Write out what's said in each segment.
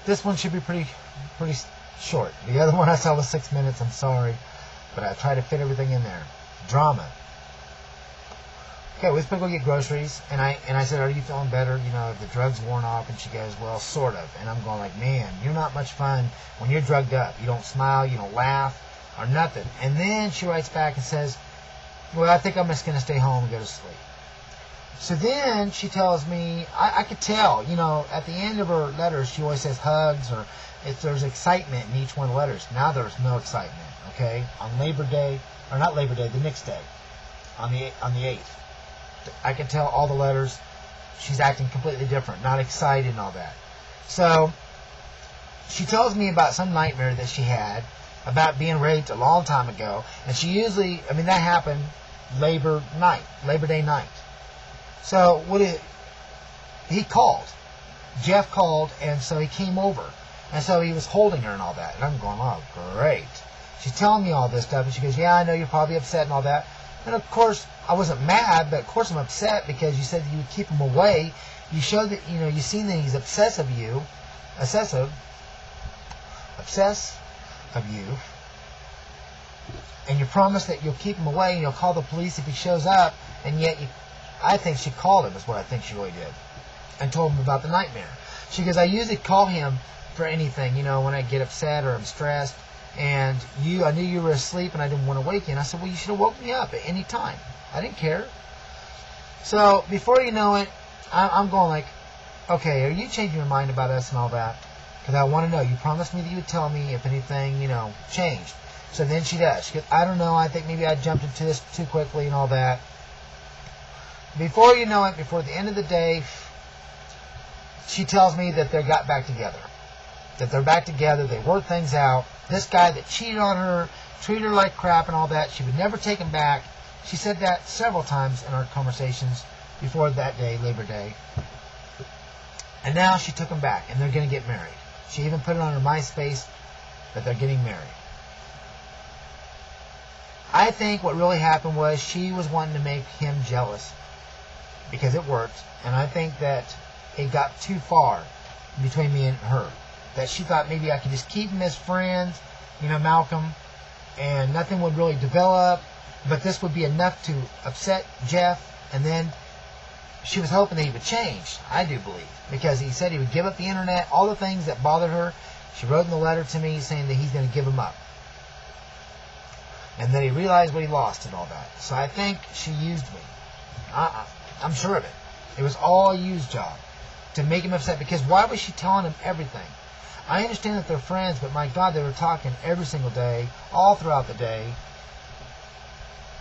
This one should be pretty short. The other one I saw was 6 minutes. I'm sorry, but I tried to fit everything in there. Drama. Okay, we supposed to go get groceries, and I said, "Are you feeling better? You know, the drug's worn off?" And she goes, "Well, sort of." And I'm going like, "Man, you're not much fun when you're drugged up. You don't smile, you don't laugh, or nothing." And then she writes back and says, "Well, I think I'm just going to stay home and go to sleep." So then she tells me, I could tell, you know, at the end of her letters, she always says hugs, or if there's excitement in each one of the letters. Now there's no excitement, okay? On Labor Day, or not Labor Day, the next day, on the 8th. I can tell all the letters, she's acting completely different, not excited and all that. So she tells me about some nightmare that she had about being raped a long time ago, and she usually, I mean, that happened Labor Day night. So he called. Jeff called, and so he came over, and so he was holding her and all that. And I'm going, "Oh, great." She's telling me all this stuff, and she goes, "Yeah, I know you're probably upset and all that." And of course, I wasn't mad, but of course I'm upset because you said you would keep him away. You showed that, you know, you've seen that he's obsessed of you, and you promised that you'll keep him away and you'll call the police if he shows up, and yet I think she called him, is what I think she really did, and told him about the nightmare. She goes, "I usually call him for anything, you know, when I get upset or I'm stressed, and I knew you were asleep and I didn't want to wake you." And I said, "Well, you should have woke me up at any time. I didn't care." So before you know it, I'm going like, "Okay, are you changing your mind about us and all that? Because I want to know. You promised me that you would tell me if anything, you know, changed." So then she does. She goes, "I don't know. I think maybe I jumped into this too quickly and all that." Before you know it, before the end of the day, she tells me that they got back together. That they're back together. They worked things out. This guy that cheated on her, treated her like crap and all that, she would never take him back. She said that several times in our conversations before that day, Labor Day. And now she took him back, and they're going to get married. She even put it on her MySpace that they're getting married. I think what really happened was she was wanting to make him jealous because it worked, and I think that it got too far between me and her. That she thought maybe I could just keep them as friends, you know, Malcolm, and nothing would really develop, but this would be enough to upset Jeff, and then she was hoping that he would change, I do believe, because he said he would give up the internet, all the things that bothered her. She wrote in the letter to me saying that he's going to give them up, and that he realized what he lost and all that. So I think she used me. I'm sure of it. It was all a use job to make him upset, because why was she telling him everything? I understand that they're friends, but my God, they were talking every single day, all throughout the day.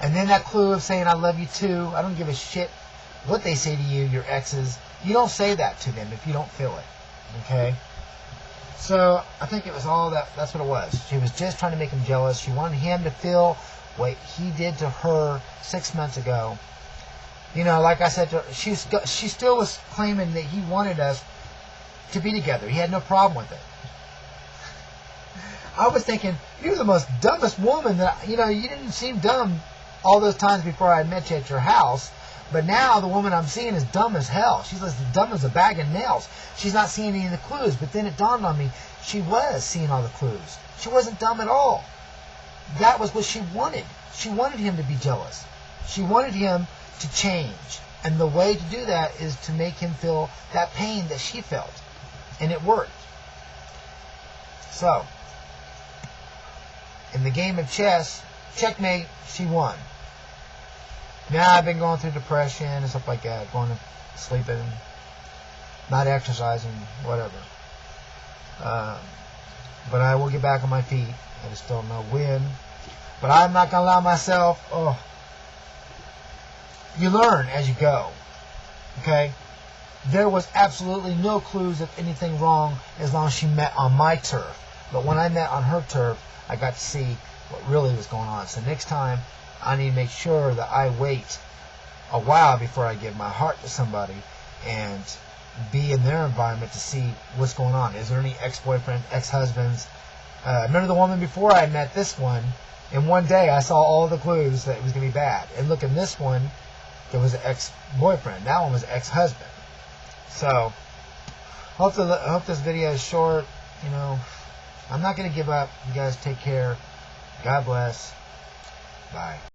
And then that clue of saying, "I love you too." I don't give a shit what they say to you, your exes. You don't say that to them if you don't feel it. Okay? So I think it was all that. That's what it was. She was just trying to make him jealous. She wanted him to feel what he did to her 6 months ago. You know, like I said, she still was claiming that he wanted us to be together. He had no problem with it. I was thinking, you're the most dumbest woman that, you know, you didn't seem dumb all those times before I met you at your house, but now the woman I'm seeing is dumb as hell. She's as dumb as a bag of nails. She's not seeing any of the clues, but then it dawned on me, she was seeing all the clues. She wasn't dumb at all. That was what she wanted. She wanted him to be jealous. She wanted him to change. And the way to do that is to make him feel that pain that she felt. And it worked. So, in the game of chess, checkmate, she won. Now I've been going through depression and stuff like that, going to sleeping, not exercising, whatever. But I will get back on my feet. I just don't know when. But I'm not going to allow myself. You learn as you go. Okay? There was absolutely no clues of anything wrong as long as she met on my turf. But when I met on her turf, I got to see what really was going on. So next time, I need to make sure that I wait a while before I give my heart to somebody and be in their environment to see what's going on. Is there any ex-boyfriend, ex-husbands? Remember the woman before I met this one? In one day, I saw all the clues that it was going to be bad. And look, in this one, there was an ex-boyfriend. That one was ex-husband. So, hope this video is short. You know, I'm not going to give up. You guys take care. God bless. Bye.